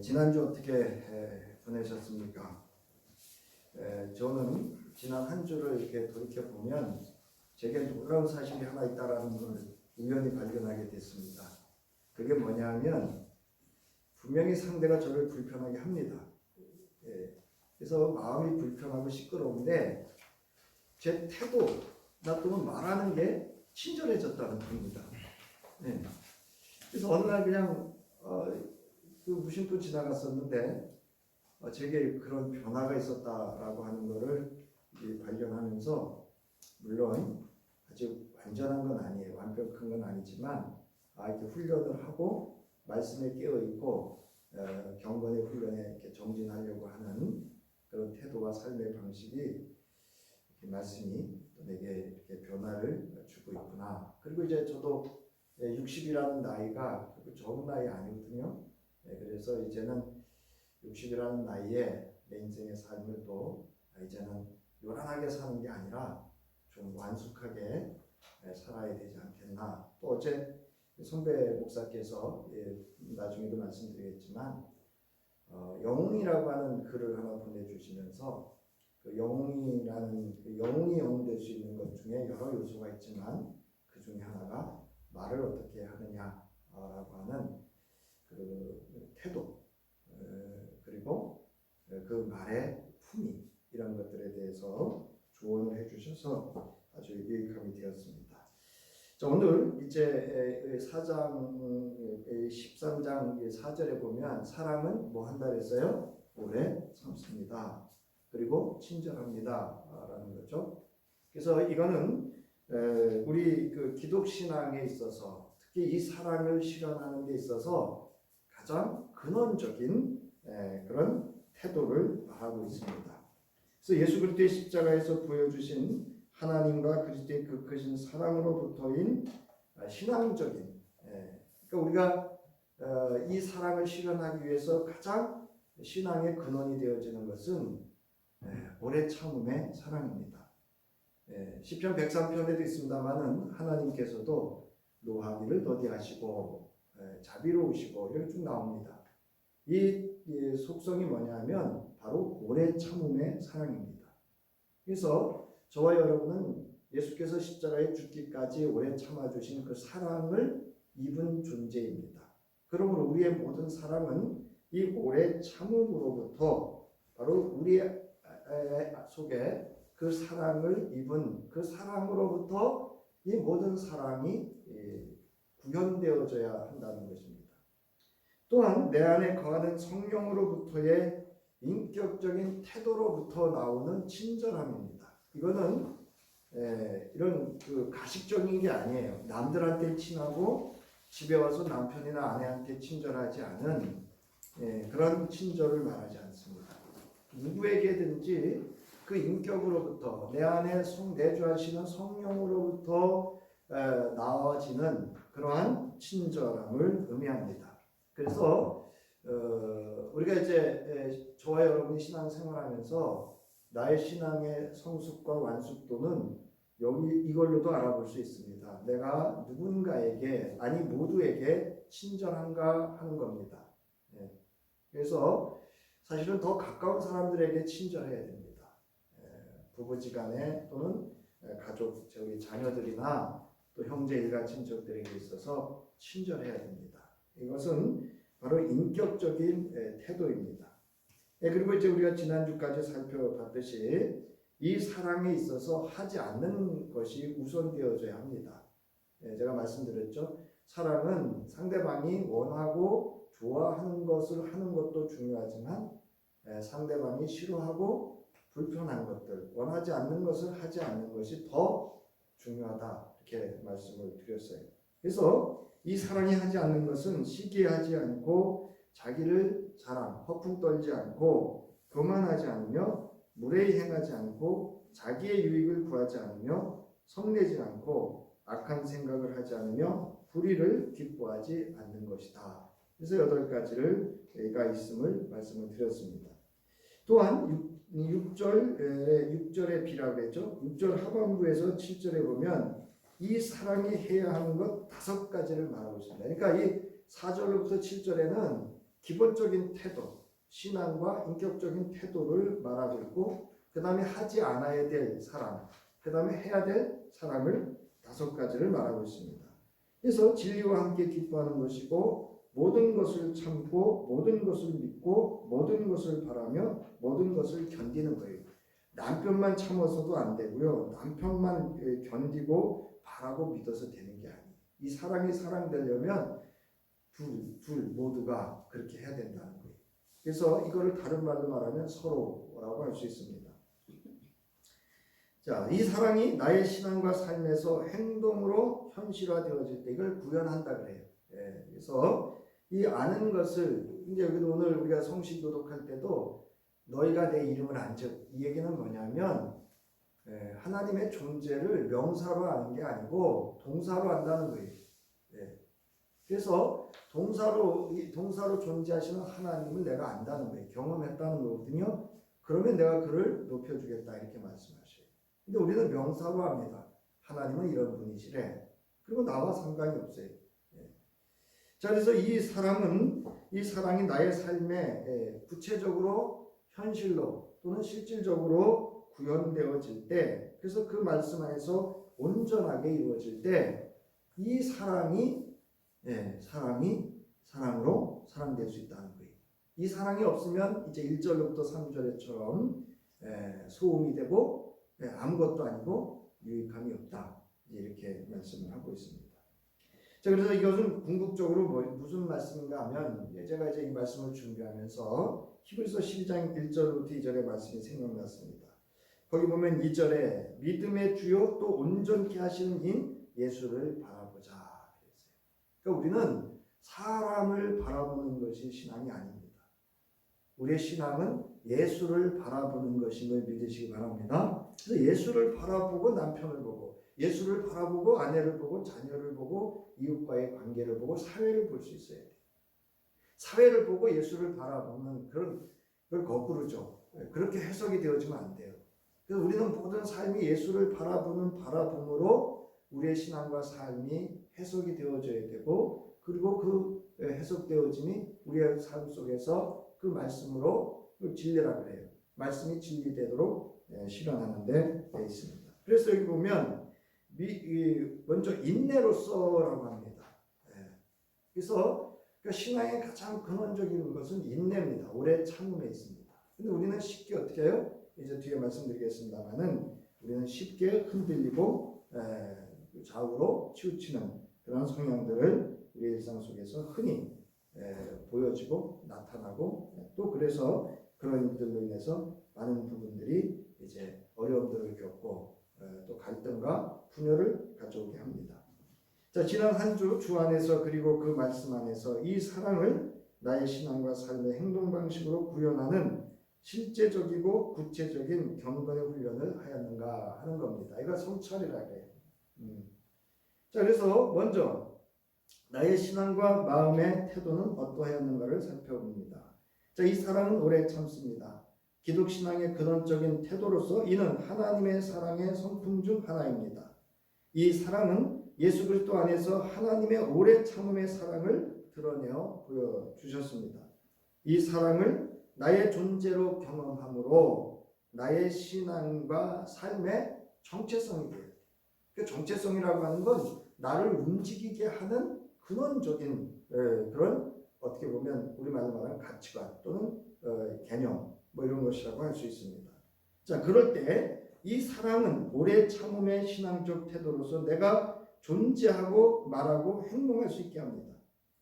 지난주 어떻게 보내셨습니까? 저는 지난 한 주를 이렇게 돌이켜 보면 제게 놀라운 사실이 하나 있다라는 걸 우연히 발견하게 됐습니다. 그게 뭐냐면 분명히 상대가 저를 불편하게 합니다. 그래서 마음이 불편하고 시끄러운데 제 태도, 나 또는 말하는 게 친절해졌다는 겁니다. 그래서 어느 날 그냥 그 무심코 지나갔었는데 제게 그런 변화가 있었다라고 하는 것을 발견하면서, 물론 아주 완전한 건 아니에요. 완벽한 건 아니지만 이렇게 훈련을 하고 말씀에 깨어 있고 경건의 훈련에 이렇게 정진하려고 하는 그런 태도와 삶의 방식이 이렇게 말씀이 내게 이렇게 변화를 주고 있구나. 그리고 이제 저도 60이라는 나이가 적은 나이 아니거든요. 그래서 이제는 60이라는 나이에 내 인생의 삶을 또 이제는 요란하게 사는 게 아니라 좀 완숙하게 살아야 되지 않겠나. 또 어제 선배 목사께서 나중에도 말씀드리겠지만 영웅이라고 하는 글을 하나 보내주시면서 그 영웅이라는 영웅이 영웅될 수 있는 것 중에 여러 요소가 있지만 그 중에 하나가 말을 어떻게 하느냐라고 하는 그 태도, 그리고 그 말의 품위, 이런 것들에 대해서 조언을 해주셔서 아주 유익함이 되었습니다. 자, 오늘 이제 13장 4절에 보면 사람은 뭐 한다 그랬어요? 오래 참습니다. 그리고 친절합니다 라는 거죠. 그래서 이거는 우리 그 기독 신앙에 있어서 특히 이 사랑을 실현하는 데 있어서 가장 근원적인 그런 태도를 말하고 있습니다. 그래서 예수 그리스도의 십자가에서 보여주신 하나님과 그리스도의 그 크신 사랑으로부터인 신앙적인, 그러니까 우리가 이 사랑을 실현하기 위해서 가장 신앙의 근원이 되어지는 것은 오래 참음의 사랑입니다. 시편 103편에도 있습니다만은 하나님께서도 노하기를 더디하시고 자비로우시고 이렇게 쭉 나옵니다. 이 속성이 뭐냐면 바로 오래 참음의 사랑입니다. 그래서 저와 여러분은 예수께서 십자가에 죽기까지 오래 참아주신 그 사랑을 입은 존재입니다. 그러므로 우리의 모든 사랑은 이 오래 참음으로부터 바로 우리 속에 그 사랑을 입은 그 사랑으로부터 이 모든 사랑이 구현되어져야 한다는 것입니다. 또한 내 안에 거하는 성령으로부터의 인격적인 태도로부터 나오는 친절함입니다. 이거는 이런 그 가식적인 게 아니에요. 남들한테 친하고 집에 와서 남편이나 아내한테 친절하지 않은 그런 친절을 말하지 않습니다. 누구에게든지 그 인격으로부터 내 안에 내주하시는 성령으로부터 나와지는 그러한 친절함을 의미합니다. 그래서 우리가 이제 저와 여러분이 신앙생활하면서 나의 신앙의 성숙과 완숙도는 여기 이걸로도 알아볼 수 있습니다. 내가 누군가에게, 아니 모두에게 친절한가 하는 겁니다. 그래서 사실은 더 가까운 사람들에게 친절해야 됩니다. 부부지간에 또는 가족, 저희 자녀들이나 또 형제 일가 친척들에게 있어서 친절해야 됩니다. 이것은 바로 인격적인 태도입니다. 그리고 이제 우리가 지난주까지 살펴봤듯이 이 사랑에 있어서 하지 않는 것이 우선되어져야 합니다. 제가 말씀드렸죠. 사랑은 상대방이 원하고 좋아하는 것을 하는 것도 중요하지만 상대방이 싫어하고 불편한 것들, 원하지 않는 것을 하지 않는 것이 더 중요하다, 이렇게 말씀을 드렸어요. 그래서 이 사랑이 하지 않는 것은 시기하지 않고 자기를 자랑, 허풍 떨지 않고 교만하지 않으며 무례히 행하지 않고 자기의 유익을 구하지 않으며 성내지 않고 악한 생각을 하지 않으며 불의를 기뻐하지 않는 것이다. 그래서 8가지가 있음을 말씀을 드렸습니다. 또한 6절의 비라고 했죠. 6절 하반부에서 7절에 보면 이 사랑이 해야 하는 것 5가지를 말하고 있습니다. 그러니까 이 4절로부터 7절에는 기본적인 태도, 신앙과 인격적인 태도를 말하고 있고, 그 다음에 하지 않아야 될 사랑, 그 다음에 해야 될 사랑을 5가지를 말하고 있습니다. 그래서 진리와 함께 기뻐하는 것이고, 모든 것을 참고, 모든 것을 믿고, 모든 것을 바라며, 모든 것을 견디는 거예요. 남편만 참아서도 안 되고요. 남편만 견디고 바라고 믿어서 되는 게 아니에요. 이 사랑이 사랑되려면 둘 모두가 그렇게 해야 된다는 거예요. 그래서 이거를 다른 말로 말하면 서로라고 할 수 있습니다. 자, 이 사랑이 나의 신앙과 삶에서 행동으로 현실화되어질 때 이걸 구현한다 그래요. 예, 그래서 이 아는 것을 이제 여기도 오늘 우리가 성신 교독할 때도 너희가 내 이름을 안즉, 이 얘기는 뭐냐면 하나님의 존재를 명사로 아는 게 아니고 동사로 안다는 거예요. 예. 그래서 동사로 존재하시는 하나님을 내가 안다는 거예요. 경험했다는 거거든요. 그러면 내가 그를 높여주겠다 이렇게 말씀하셔요. 근데 우리는 명사로 합니다. 하나님은 이런 분이시래. 그리고 나와 상관이 없어요. 예. 자, 그래서 이 사랑이 나의 삶에 구체적으로 현실로 또는 실질적으로 구현되어질 때, 그래서 그 말씀 안에서 온전하게 이루어질 때 이 사랑이 사랑으로 사랑될 수 있다는 거예요. 이 사랑이 없으면 이제 1절부터 3절에처럼 소음이 되고 아무것도 아니고 유익함이 없다, 이렇게 말씀을 하고 있습니다. 자, 그래서 이것은 궁극적으로 무슨 말씀인가 하면, 제가 이제 이 말씀을 준비하면서 히브리서 12장 1절부터 2절의 말씀이 생각났습니다. 거기 보면 2절에 믿음의 주요 또 온전케 하시는 인 예수를 바라보자 그랬어요. 그러니까 우리는 사람을 바라보는 것이 신앙이 아닙니다. 우리의 신앙은 예수를 바라보는 것임을 믿으시기 바랍니다. 그래서 예수를 바라보고 남편을 보고, 예수를 바라보고 아내를 보고, 자녀를 보고, 이웃과의 관계를 보고, 사회를 볼 수 있어야 돼요. 사회를 보고 예수를 바라보는 그걸 거꾸로죠. 그렇게 해석이 되어지면 안 돼요. 그래서 우리는 모든 삶이 예수를 바라보는 바라봄으로 우리의 신앙과 삶이 해석이 되어져야 되고, 그리고 그 해석되어짐이 우리의 삶 속에서 그 말씀으로 진리라 그래요. 말씀이 진리되도록 실현하는 데 되어 있습니다. 그래서 여기 보면 먼저 인내로서라고 합니다. 그래서 신앙의 가장 근원적인 것은 인내입니다. 오래 참음에 있습니다. 근데 우리는 쉽게 어떻게 해요? 이제 뒤에 말씀드리겠습니다만은 우리는 쉽게 흔들리고 좌우로 치우치는 그런 성향들을 우리의 일상 속에서 흔히 보여지고 나타나고, 또 그래서 그런 일들로 인해서 많은 부분들이 이제 어려움들을 겪고 또 갈등과 분열을 가져오게 합니다. 자, 지난 한 주 안에서 그리고 그 말씀 안에서 이 사랑을 나의 신앙과 삶의 행동 방식으로 구현하는 실제적이고 구체적인 경건의 훈련을 하였는가 하는 겁니다. 이거 성찰이라 그래요. 자, 그래서 먼저 나의 신앙과 마음의 태도는 어떠하였는가를 살펴봅니다. 자, 이 사랑은 오래 참습니다. 기독신앙의 근원적인 태도로서 이는 하나님의 사랑의 성품 중 하나입니다. 이 사랑은 예수 그리스도 안에서 하나님의 오래 참음의 사랑을 드러내어 보여주셨습니다. 이 사랑을 나의 존재로 경험함으로 나의 신앙과 삶의 정체성이 돼요. 그 정체성이라고 하는 건 나를 움직이게 하는 근원적인 그런, 어떻게 보면 우리말로 말하는 가치관 또는 개념 이런 것이라고 할 수 있습니다. 자, 그럴 때 이 사랑은 오래 참음의 신앙적 태도로서 내가 존재하고 말하고 행동할 수 있게 합니다.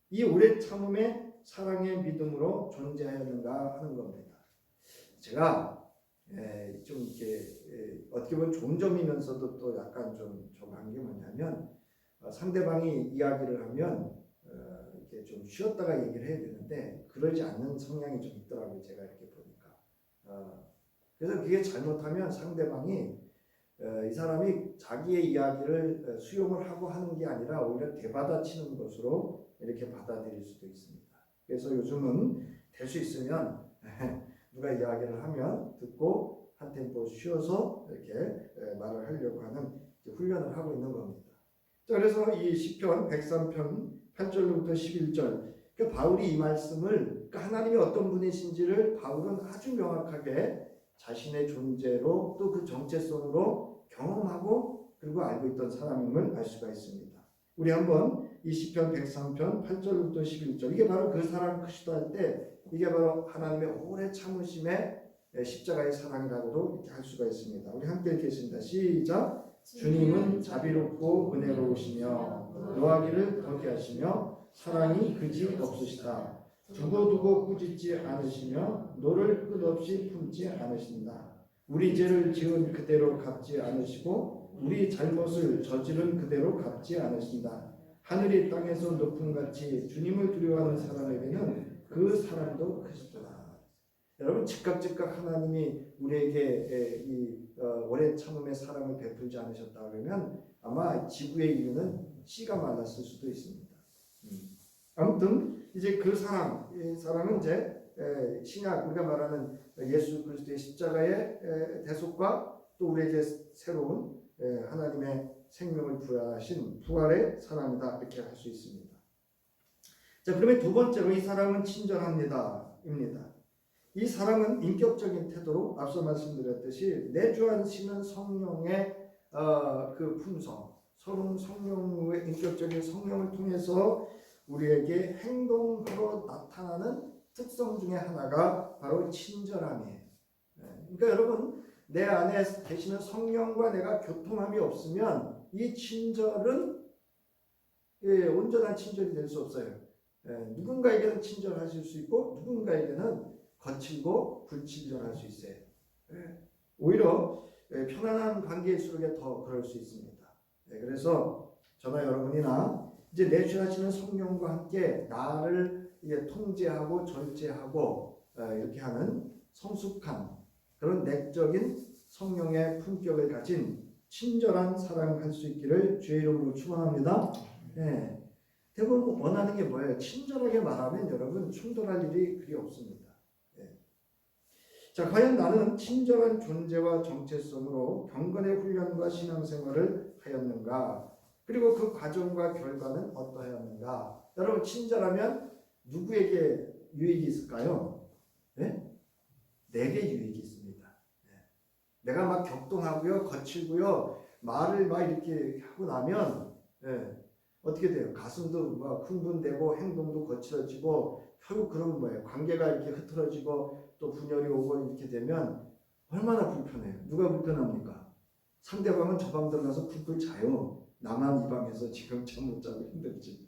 이 오래 참음의 사랑의 믿음으로 존재하였는가 하는 겁니다. 제가 좀 이렇게 어떻게 보면 좋은 점이면서도 또 약간 좀 한 게 뭐냐면, 상대방이 이야기를 하면 이렇게 좀 쉬었다가 얘기를 해야 되는데 그러지 않는 성향이 좀 있더라고요. 제가 이렇게 보니까. 그래서 그게 잘못하면 상대방이 이 사람이 자기의 이야기를 수용을 하고 하는 게 아니라 오히려 되받아치는 것으로 이렇게 받아들일 수도 있습니다. 그래서 요즘은 될 수 있으면 누가 이야기를 하면 듣고 한 템포 쉬어서 이렇게 말을 하려고 하는 훈련을 하고 있는 겁니다. 자, 그래서 이 시편 103편 8절부터 11절, 그러니까 바울이 이 말씀을, 그러니까 하나님이 어떤 분이신지를 바울은 아주 명확하게 자신의 존재로 또 그 정체성으로 경험하고 그리고 알고 있던 사람임을 알 수가 있습니다. 우리 한번 이 시편 103편 8절부터 11절, 이게 바로 그 사랑 크시다 할 때 이게 바로 하나님의 오래 참으심의 십자가의 사랑이라고도 이렇게 할 수가 있습니다. 우리 함께 읽겠습니다. 시작. 주님은 자비롭고 은혜로우시며 노하기를 더디 하시며 사랑이 그지 없으시다. 두고두고 꾸짖지 않으시며 노를 끝없이 품지 않으신다. 우리 죄를 지은 그대로 갚지 않으시고 우리 잘못을 저지른 그대로 갚지 않으신다. 하늘이 땅에서 높음같이 주님을 두려워하는 사람에게는 그 사랑도 크시더라. 여러분, 즉각 하나님이 우리에게 이 오래 참음의 사랑을 베풀지 않으셨다 그러면 아마 지구의 이유는 씨가 말랐을 수도 있습니다. 아무튼 이제 그 사랑, 이 사랑은 이제 신약, 우리가 말하는 예수 그리스도의 십자가의 대속과 또 우리에게 새로운 하나님의 생명을 부여하신 부활의 사랑이다, 이렇게 할 수 있습니다. 자, 그러면 두 번째로 이 사랑은 친절합니다입니다. 이 사랑은 인격적인 태도로 앞서 말씀드렸듯이 내주하시는 성령의 그 품성, 성령의 인격적인 성령을 통해서 우리에게 행동으로 나타나는 특성 중에 하나가 바로 친절함이에요. 그러니까 여러분, 내 안에 계시는 성령과 내가 교통함이 없으면 이 친절은 온전한 친절이 될 수 없어요. 누군가에게는 친절하실 수 있고 누군가에게는 거칠고 불친절할 수 있어요. 오히려 편안한 관계일수록 더 그럴 수 있습니다. 그래서 저나 여러분이나 이제 내주하시는 성령과 함께 나를 통제하고 절제하고 이렇게 하는 성숙한 그런 내적인 성령의 품격을 가진 친절한 사랑을 할 수 있기를 주의 이름으로 축원합니다. 대부분 원하는 게 뭐예요? 친절하게 말하면 여러분 충돌할 일이 그리 없습니다. 자, 과연 나는 친절한 존재와 정체성으로 경건의 훈련과 신앙생활을 하였는가? 그리고 그 과정과 결과는 어떠하였는가? 여러분, 친절하면 누구에게 유익이 있을까요? 내게 유익이 있습니다. 내가 막 격동하고요, 거칠고요, 말을 막 이렇게 하고 나면 어떻게 돼요? 가슴도 막 흥분되고 행동도 거칠어지고 결국 그런 거예요. 관계가 이렇게 흐트러지고 또 분열이 오고 이렇게 되면 얼마나 불편해요. 누가 불편합니까? 상대방은 저 방 들어가서 푹푹 자요. 나만 이 방에서 지금 잠 못 자고 힘들지.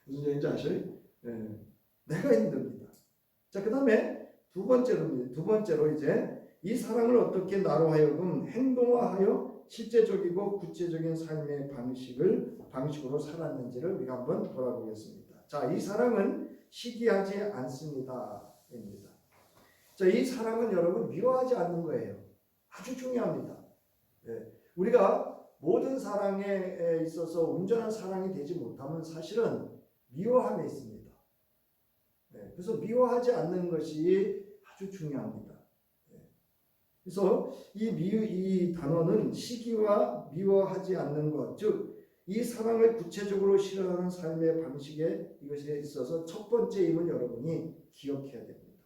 무슨 얘기인지 아셔요? 내가 힘듭니다. 자, 그 다음에 두 번째로 이제 이 사랑을 어떻게 나로 하여금 행동화하여 실제적이고 구체적인 삶의 방식으로 살았는지를 우리가 한번 돌아보겠습니다. 자, 이 사랑은 시기하지 않습니다입니다. 자, 이 사랑은 여러분 미워하지 않는 거예요. 아주 중요합니다. 우리가 모든 사랑에 있어서 온전한 사랑이 되지 못하면 사실은 미워함에 있습니다. 그래서 미워하지 않는 것이 아주 중요합니다. 그래서 이 단어는 시기와 미워하지 않는 것, 즉 이 사랑을 구체적으로 실현하는 삶의 방식에 이것에 있어서 첫 번째임을 여러분이 기억해야 됩니다.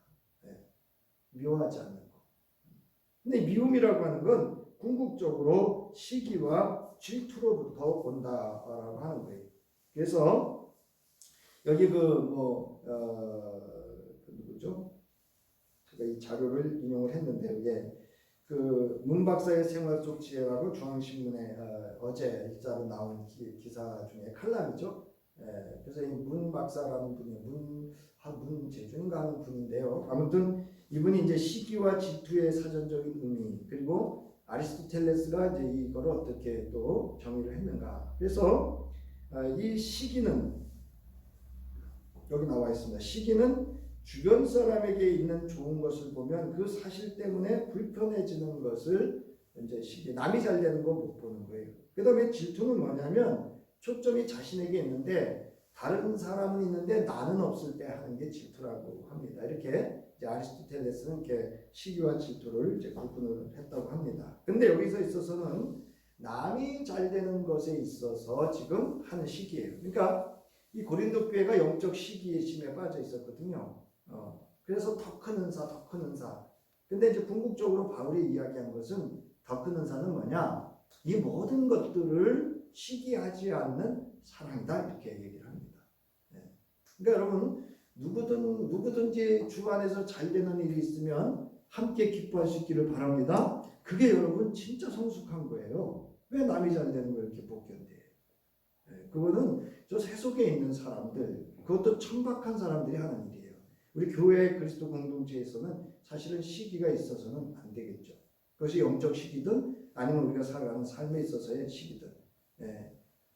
미워하지 않는 것. 근데 미움이라고 하는 건 궁극적으로 시기와 질투로부터 온다라고 하는 거예요. 그래서 여기 누구죠? 제가 이 자료를 인용을 했는데 그 문 박사의 생활 속 지혜라고 중앙신문에 어제 일자로 나온 기사 중에 칼럼이죠. 그래서 이 문 박사라는 분이 문재준인가 하는 분인데요. 아무튼 이분이 이제 시기와 질투의 사전적인 의미, 그리고 아리스토텔레스가 이제 이거를 어떻게 또 정의를 했는가. 그래서 이 시기는 여기 나와 있습니다. 시기는 주변 사람에게 있는 좋은 것을 보면 그 사실 때문에 불편해지는 것을 이제 시기, 남이 잘 되는 거 못 보는 거예요. 그 다음에 질투는 뭐냐면 초점이 자신에게 있는데 다른 사람은 있는데 나는 없을 때 하는 게 질투라고 합니다. 이렇게 이제 아리스토텔레스는 이렇게 시기와 질투를 이제 구분을 했다고 합니다. 근데 여기서 있어서는 남이 잘 되는 것에 있어서 지금 하는 시기예요. 그러니까 이 고린도 교회가 영적 시기심에 빠져 있었거든요. 그래서 더 큰 은사, 더 큰 은사. 근데 이제 궁극적으로 바울이 이야기한 것은 더 큰 은사는 뭐냐? 이 모든 것들을 시기하지 않는 사랑이다, 이렇게 얘기를 합니다. 그러니까 여러분, 누구든지 주 안에서 잘 되는 일이 있으면 함께 기뻐할 수 있기를 바랍니다. 그게 여러분 진짜 성숙한 거예요. 왜 남이 잘 되는 걸 이렇게 못 견뎌? 그거는 저 세속에 있는 사람들, 그것도 천박한 사람들이 하는 일이에요. 우리 교회 그리스도 공동체에서는 사실은 시기가 있어서는 안 되겠죠. 그것이 영적 시기든 아니면 우리가 살아가는 삶에 있어서의 시기든.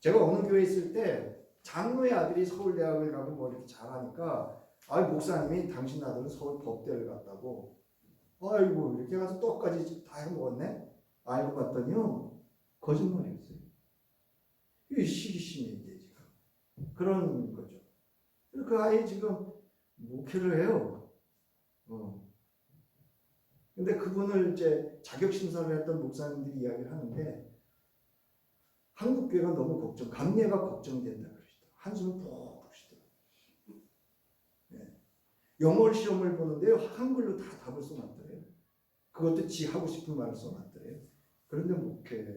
제가 어느 교회에 있을 때 장로의 아들이 서울대학을 가고 뭐 이렇게 잘하니까 목사님이 당신 아들은 서울 법대를 갔다고. 아이고 이렇게 가서 떡까지 다 해먹었네. 알고 봤더니요 거짓말이었어요. 이 시기심이 이제 지금 그런 거죠. 그 아이 지금 목회를 해요. 근데 그분을 이제 자격 심사를 했던 목사님들이 이야기를 하는데 한국 교회가 너무 감리가 걱정된다 그러시더라고요. 한숨을 푹 쉬더라고요. 영어 시험을 보는데요 한글로 다 답을 써놨더래요. 그것도 지 하고 싶은 말을 써놨더래요. 그런데 목회자라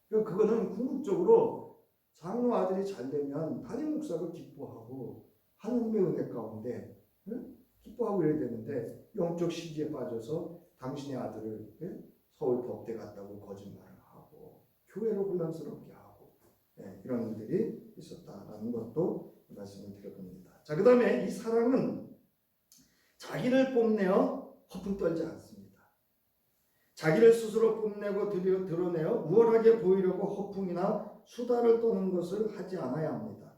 그래요. 그거는 궁극적으로 장로 아들이 잘 되면 담임 목사가 기뻐하고 하나님의 은혜 가운데 기뻐하고 이래야 되는데 영적 시기에 빠져서 당신의 아들을 서울 법대 갔다고 거짓말을 하고 교회로 혼란스럽게 하고 이런 일들이 있었다라는 것도 말씀을 드려봅니다. 자, 그 다음에 이 사랑은 자기를 뽐내어 허풍 떨지 않습니다. 자기를 스스로 뽐내고 드러내어 우월하게 보이려고 허풍이나 수다를 떠는 것을 하지 않아야 합니다.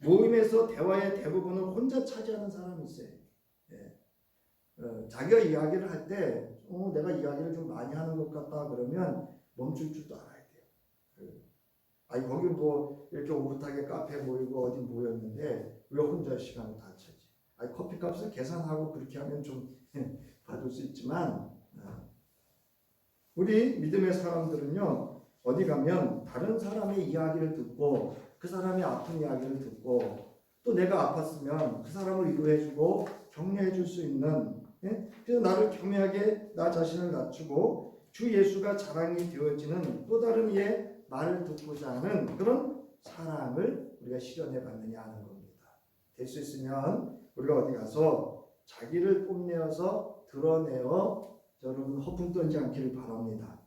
모임에서 대화의 대부분을 혼자 차지하는 사람이 있어요. 자기가 이야기를 할 때 내가 이야기를 좀 많이 하는 것 같다 그러면 멈출 줄도 알아야 돼요. 거기 뭐 이렇게 오붓하게 카페 모이고 어디 모였는데 왜 혼자 시간을 다 차지? 커피값을 계산하고 그렇게 하면 좀 받을 수 있지만 우리 믿음의 사람들은요 어디 가면 다른 사람의 이야기를 듣고 그 사람이 아픈 이야기를 듣고 또 내가 아팠으면 그 사람을 위로해주고 격려해줄 수 있는 그래서 나를 겸허하게 나 자신을 낮추고 주 예수가 자랑이 되어지는 또 다른 이의 말을 듣고자 하는 그런 사랑을 우리가 실현해 봤느냐 하는 겁니다. 될 수 있으면 우리가 어디 가서 자기를 뽐내어서 드러내어 여러분 허풍 떨지 않기를 바랍니다.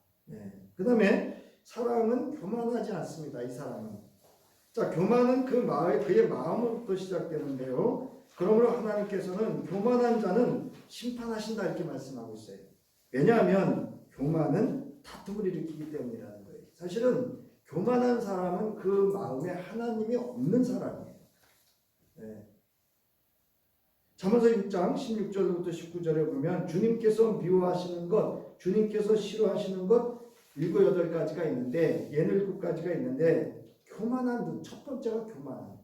그 다음에 사랑은 교만하지 않습니다. 이 사랑은. 자, 교만은 그의 마음으로부터 시작되는데요. 그러므로 하나님께서는 교만한 자는 심판하신다 이렇게 말씀하고 있어요. 왜냐하면 교만은 다툼을 일으키기 때문이라는 거예요. 사실은 교만한 사람은 그 마음에 하나님이 없는 사람이에요. 잠언서 6장 16절부터 19절에 보면 주님께서 미워하시는 것, 주님께서 싫어하시는 것 7, 8가지가 있는데 7가지가 있는데 교만한 첫 번째가 교만한.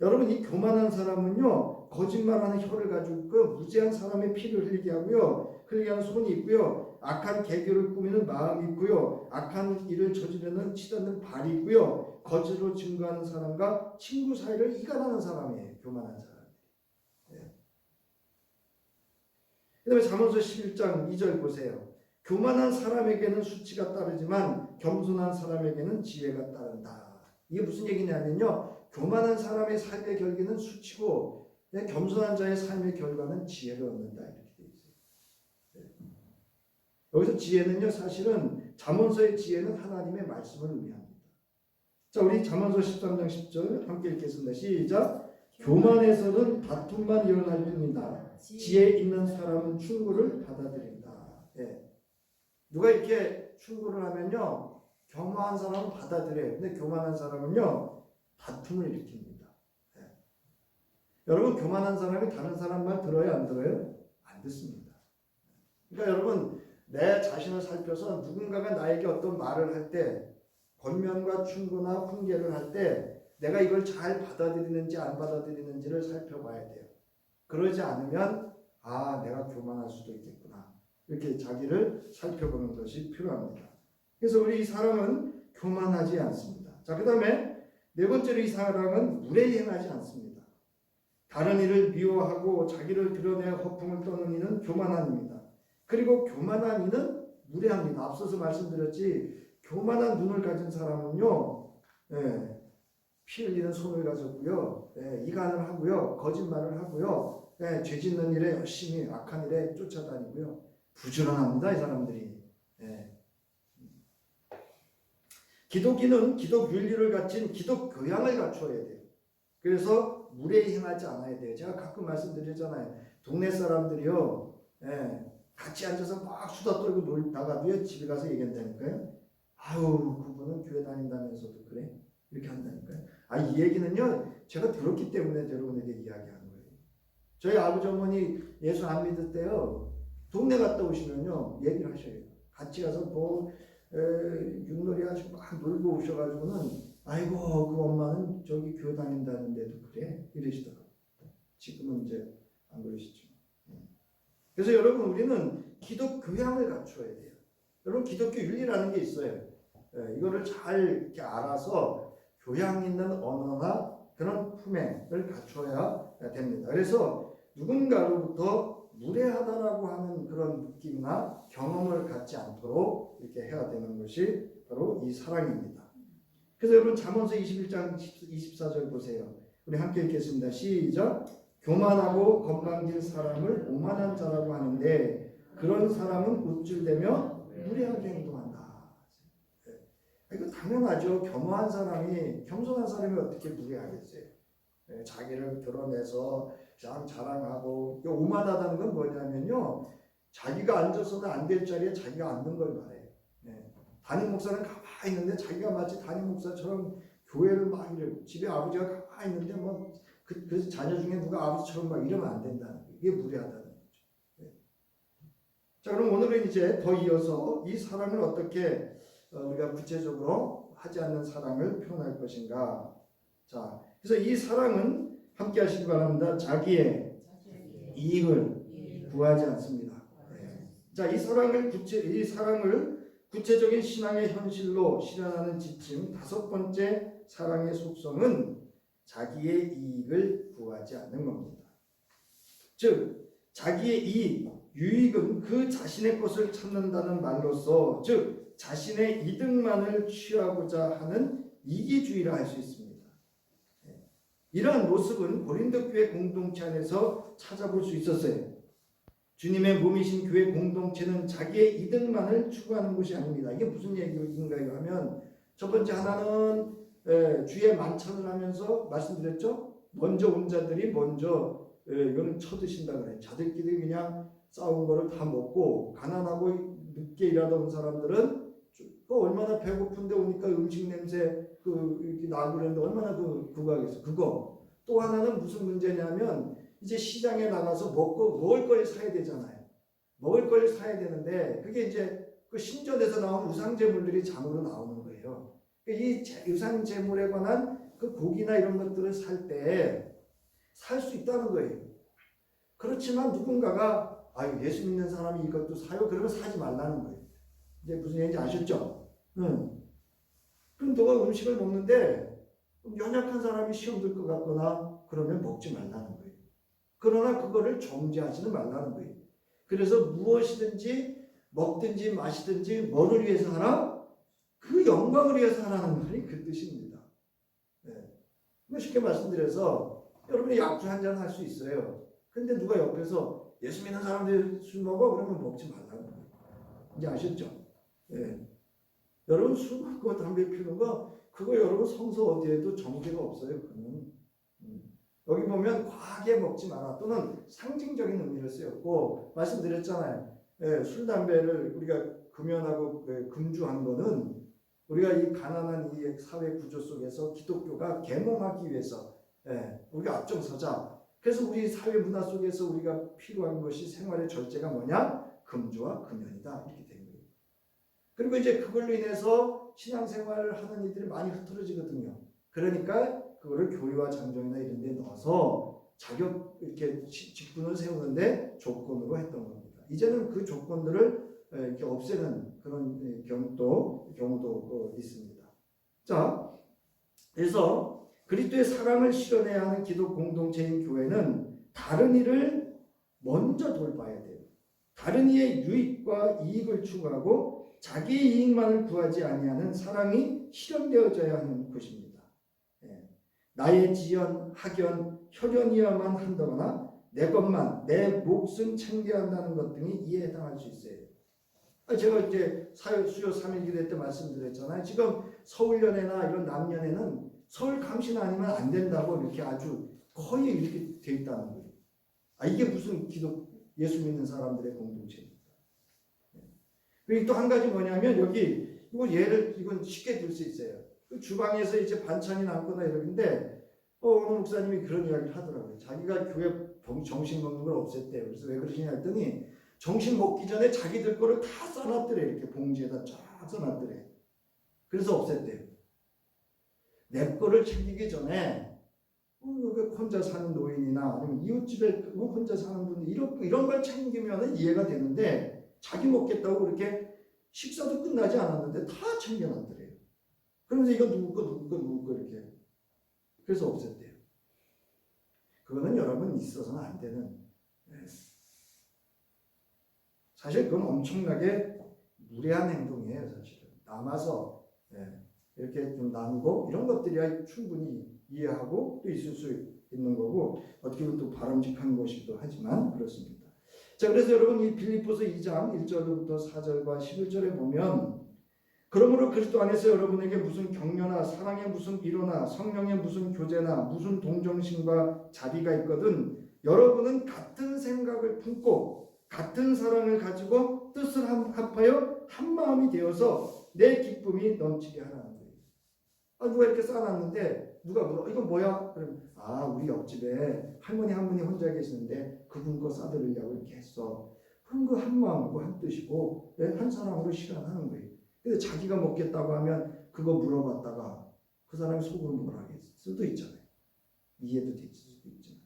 여러분 이 교만한 사람은요 거짓말하는 혀를 가지고 있고요 무지한 사람의 피를 흘리게 하고요 흘리게 하는 손이 있고요 악한 계교를 꾸미는 마음이 있고요 악한 일을 저지르는 치닫는 발이 있고요 거짓으로 증거하는 사람과 친구 사이를 이간하는 사람이에요. 교만한 사람. 그 다음에 잠언서 11장 2절 보세요. 교만한 사람에게는 수치가 따르지만 겸손한 사람에게는 지혜가 따른다. 이게 무슨 얘기냐면요. 교만한 사람의 삶의 결과는 수치고 겸손한 자의 삶의 결과는 지혜를 얻는다. 이렇게 되어 있어요. 여기서 지혜는요. 사실은 잠언서의 지혜는 하나님의 말씀을 의미합니다. 자, 우리 잠언서 13장 10절 함께 읽겠습니다. 시작. 교만에서는 다툼만 일어날 뿐이다. 지혜 있는 사람은 충고를 받아들인다. 누가 이렇게 충고를 하면요. 겸허한 사람은 받아들여요. 근데 교만한 사람은요. 다툼을 일으킵니다. 여러분 교만한 사람이 다른 사람 말 들어요? 안 들어요? 안 듣습니다. 그러니까 여러분 내 자신을 살펴서 누군가가 나에게 어떤 말을 할 때 권면과 충고나 훈계를 할 때 내가 이걸 잘 받아들이는지 안 받아들이는지를 살펴봐야 돼요. 그러지 않으면 내가 교만할 수도 있겠구나. 이렇게 자기를 살펴보는 것이 필요합니다. 그래서 우리 이 사람은 교만하지 않습니다. 자, 그 다음에 네 번째로 이 사랑은 무례히 행하지 않습니다. 다른 이를 미워하고 자기를 드러내 허풍을 떠는 이는 교만한 이입니다. 그리고 교만한 이는 무례합니다. 앞서서 말씀드렸지 교만한 눈을 가진 사람은요, 피 흘리는 손을 가졌고요, 이간을 하고요, 거짓말을 하고요, 죄 짓는 일에 열심히 악한 일에 쫓아다니고요, 부지런합니다. 이 사람들이. 기독인은 기독 윤리를 갖춘 기독 교양을 갖추어야 돼요. 그래서 무례히 행하지 않아야 돼요. 제가 가끔 말씀드렸잖아요. 동네 사람들이요, 같이 앉아서 막 수다 떨고 놀다가도요, 집에 가서 얘기한다니까요. 아유, 그분은 교회 다닌다면서도 그래? 이렇게 한다니까요. 이 얘기는요, 제가 들었기 때문에 여러분에게 이야기하는 거예요. 저희 아버지 어머니 예수 안 믿을 때요, 동네 갔다 오시면요, 얘기를 하셔요. 같이 가서 뭐 윷놀이 하시고 막 놀고 오셔가지고는 아이고 그 엄마는 저기 교회 다닌다는데도 그래? 이러시더라고요. 지금은 이제 안 그러시죠. 그래서 여러분 우리는 기독 교양을 갖추어야 돼요. 여러분 기독교 윤리라는 게 있어요. 이거를 잘 이렇게 알아서 교양 있는 언어나 그런 품행을 갖춰야 됩니다. 그래서 누군가로부터 무례하다라고 하는 그런 느낌이나 경험을 갖지 않도록 이렇게 해야 되는 것이 바로 이 사랑입니다. 그래서 여러분 잠언서 21장 24절 보세요. 우리 함께 읽겠습니다. 시작. 교만하고 건방진 사람을 오만한 자라고 하는데 그런 사람은 우쭐대며 무례하게 행동한다. 이거 당연하죠. 겸허한 사람이, 겸손한 사람이 어떻게 무례하겠어요? 자기를 드러내서 자랑하고, 오만하다는 건 뭐냐면요, 자기가 앉아서는 안 될 자리에 자기가 앉는 걸 말해요. 담임 목사는 가만히 있는데 자기가 마치 담임 목사처럼 교회를 막 이러고, 집에 아버지가 가만히 있는데 뭐 그래서 자녀 중에 누가 아버지처럼 막 이러면 안 된다는 거예요. 이게 무례하다는 거죠. 자, 그럼 오늘은 이제 더 이어서 이 사랑을 어떻게 우리가 구체적으로 하지 않는 사랑을 표현할 것인가. 자, 그래서 이 사랑은 함께 하시기 바랍니다. 자기의 이익을 구하지 않습니다. 자, 이 사랑을 구체적인 신앙의 현실로 실현하는 지침 다섯 번째 사랑의 속성은 자기의 이익을 구하지 않는 겁니다. 즉, 자기의 이익, 유익은 그 자신의 것을 찾는다는 말로서, 즉 자신의 이득만을 취하고자 하는 이기주의라 할 수 있습니다. 이러한 모습은 고린도 교회 공동체 안에서 찾아볼 수 있었어요. 주님의 몸이신 교회 공동체는 자기의 이득만을 추구하는 것이 아닙니다. 이게 무슨 얘기인가요? 하면 첫 번째 하나는 주의 만찬을 하면서 말씀드렸죠. 먼저 온 자들이 먼저 이거는 쳐드신다 그래요. 자들끼리 그냥 싸운 거를 다 먹고, 가난하고 늦게 일하다 온 사람들은 얼마나 배고픈데 오니까 음식 냄새 이렇게 나고 그러는데 얼마나 그거 하겠어. 그거. 또 하나는 무슨 문제냐면 이제 시장에 나가서 먹을 걸 사야 되잖아요. 먹을 걸 사야 되는데 그게 이제 그 신전에서 나온 우상제물들이 장으로 나오는 거예요. 이 우상제물에 관한 그 고기나 이런 것들을 살 때 살 수 있다는 거예요. 그렇지만 누군가가 예수 믿는 사람이 이것도 사요? 그러면 사지 말라는 거예요. 이제 무슨 얘기인지 아셨죠? 그럼 너가 음식을 먹는데 연약한 사람이 시험 들 것 같거나 그러면 먹지 말라는 거예요. 그러나 그거를 정죄하지는 말라는 거예요. 그래서 무엇이든지 먹든지 마시든지 뭐를 위해서 하라? 그 영광을 위해서 하라는 말이 그 뜻입니다. 쉽게 말씀드려서 여러분이 약주 한 잔 할 수 있어요. 근데 누가 옆에서 예수 믿는 사람들이 술 먹어? 그러면 먹지 말라는 거예요. 이제 아셨죠? 여러분 술 먹고 담배 피우는 거 그거 여러분 성서 어디에도 정죄가 없어요. 그거는 여기 보면 과하게 먹지 마라 또는 상징적인 의미를 쓰였고 말씀드렸잖아요. 술 담배를 우리가 금연하고 금주한 거는 우리가 이 가난한 이 사회 구조 속에서 기독교가 계몽하기 위해서 우리가 앞장서자. 그래서 우리 사회 문화 속에서 우리가 필요한 것이 생활의 절제가 뭐냐? 금주와 금연이다. 이렇게 된 거예요. 그리고 이제 그걸로 인해서 신앙생활을 하는 이들이 많이 흐트러지거든요. 그러니까 그거를 교회와 장정이나 이런 데 넣어서 이렇게 직분을 세우는데 조건으로 했던 겁니다. 이제는 그 조건들을 이렇게 없애는 그런 경우도 있습니다. 자, 그래서 그리스도의 사랑을 실현해야 하는 기독 공동체인 교회는 다른 이를 먼저 돌봐야 돼요. 다른 이의 유익과 이익을 추구하고 자기의 이익만을 구하지 아니하는 사랑이 실현되어져야 하는 것입니다. 나의 지연, 학연, 혈연이야만 한다거나 내 것만, 내 몫은 챙겨야 한다는 것 등이 이에 해당할 수 있어요. 제가 이제 수요 3일 기도 때 말씀드렸잖아요. 지금 서울연회나 이런 남연회는 서울 감신 아니면 안 된다고 이렇게 아주 거의 이렇게 돼 있다는 거예요. 이게 무슨 기독 예수 믿는 사람들의 공동체입니다. 그리고 또 한 가지 뭐냐면 여기 이건 쉽게 들 수 있어요. 그 주방에서 이제 반찬이 남거나 이러는데 어느 목사님이 그런 이야기를 하더라고요. 자기가 교회 정식 먹는 걸 없앴대요. 그래서 왜 그러시냐 했더니 정식 먹기 전에 자기들 거를 다 써놨더래. 이렇게 봉지에다 쫙 써놨더래. 그래서 없앴대요. 내 거를 챙기기 전에 혼자 사는 노인이나 아니면 이웃집에 혼자 사는 분들 이런 걸 챙기면 이해가 되는데 자기 먹겠다고 그렇게 식사도 끝나지 않았는데 다 챙겨놨더래요. 그러면서 이거 누구 거 이렇게 그래서 없앴대요. 그거는 여러분 있어서는 안 되는 사실 그건 엄청나게 무례한 행동이에요. 사실은 남아서 이렇게 좀 나누고 이런 것들이야 충분히 이해하고 또 있을 수 있는 거고 어떻게 보면 또 바람직한 것이기도 하지만 그렇습니다. 자, 그래서 여러분 이 빌립보서 2장 1절부터 4절과 11절에 보면 그러므로 그리스도 안에서 여러분에게 무슨 격려나 사랑의 무슨 위로나 성령의 무슨 교제나 무슨 동정심과 자비가 있거든 여러분은 같은 생각을 품고 같은 사랑을 가지고 뜻을 합하여 한 마음이 되어서 내 기쁨이 넘치게 하라는 거예요. 누가 이렇게 쌓아놨는데 누가 물어 이건 뭐야? 그럼 우리 옆집에 할머니 한 분이 혼자 계시는데 그분 거 싸드리려고 이렇게 했어. 그럼 그 한 마음이고 한 뜻이고 한 사람으로 실현하는 거예요. 근데 자기가 먹겠다고 하면 그거 물어봤다가 그 사람이 속으로 뭐라 하겠을 수도 있잖아요. 이해도 될 수도 있잖아요.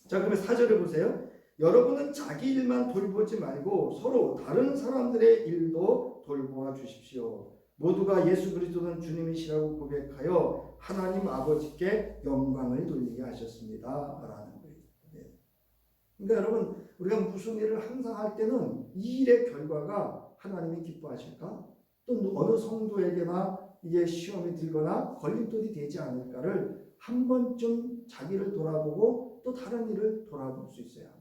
자, 그러면 4절을 보세요. 여러분은 자기 일만 돌보지 말고 서로 다른 사람들의 일도 돌보아 주십시오. 모두가 예수 그리스도는 주님이시라고 고백하여 하나님 아버지께 영광을 돌리게 하셨습니다. 라는 거예요. 그러니까 여러분 우리가 무슨 일을 항상 할 때는 이 일의 결과가 하나님이 기뻐하실까? 또 어느 성도에게나 이게 시험이 들거나 걸림돌이 되지 않을까를 한 번쯤 자기를 돌아보고 또 다른 일을 돌아볼 수 있어야 합니다.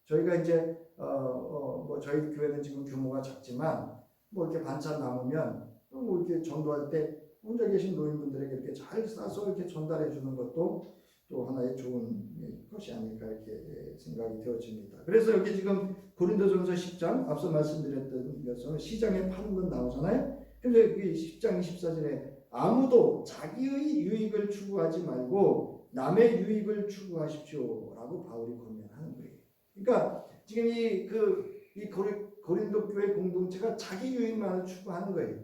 저희가 이제 뭐 저희 교회는 지금 규모가 작지만 뭐 이렇게 반찬 남으면 뭐 이렇게 전도할 때 혼자 계신 노인분들에게 이렇게 잘 싸서 이렇게 전달해 주는 것도 또 하나의 좋은 것이 아닐까 이렇게 생각이 되어집니다. 그래서 여기 지금 고린도전서 10장 앞서 말씀드렸던 것처럼 시장에 파는 건 나오잖아요. 근데 여기 10장 24절에 아무도 자기의 유익을 추구하지 말고 남의 유익을 추구하십시오라고 바울이 권면하는 거예요. 그러니까 지금 이 고린도 교회 공동체가 자기 유익만을 추구하는 거예요.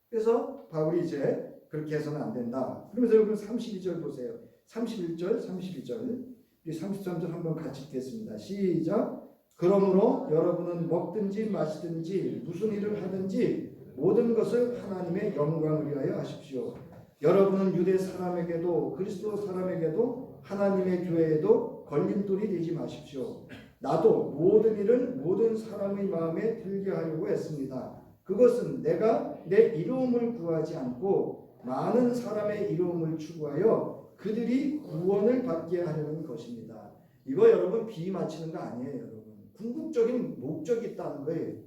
그래서 바울이 이제 그렇게 해서는 안 된다. 그러면서 여러분 32절 보세요. 31절, 32절, 33절 한번 같이 읽겠습니다. 시작. 그러므로 여러분은 먹든지 마시든지 무슨 일을 하든지 모든 것을 하나님의 영광을 위하여 하십시오. 여러분은 유대 사람에게도 그리스도 사람에게도 하나님의 교회에도 걸림돌이 되지 마십시오. 나도 모든 일을 모든 사람의 마음에 들게 하려고 했습니다. 그것은 내가 내 이로움을 구하지 않고 많은 사람의 이로움을 추구하여 그들이 구원을 받게 하려는 것입니다. 이거 여러분 비 맞히는 거 아니에요, 여러분. 궁극적인 목적이 있다는 거예요.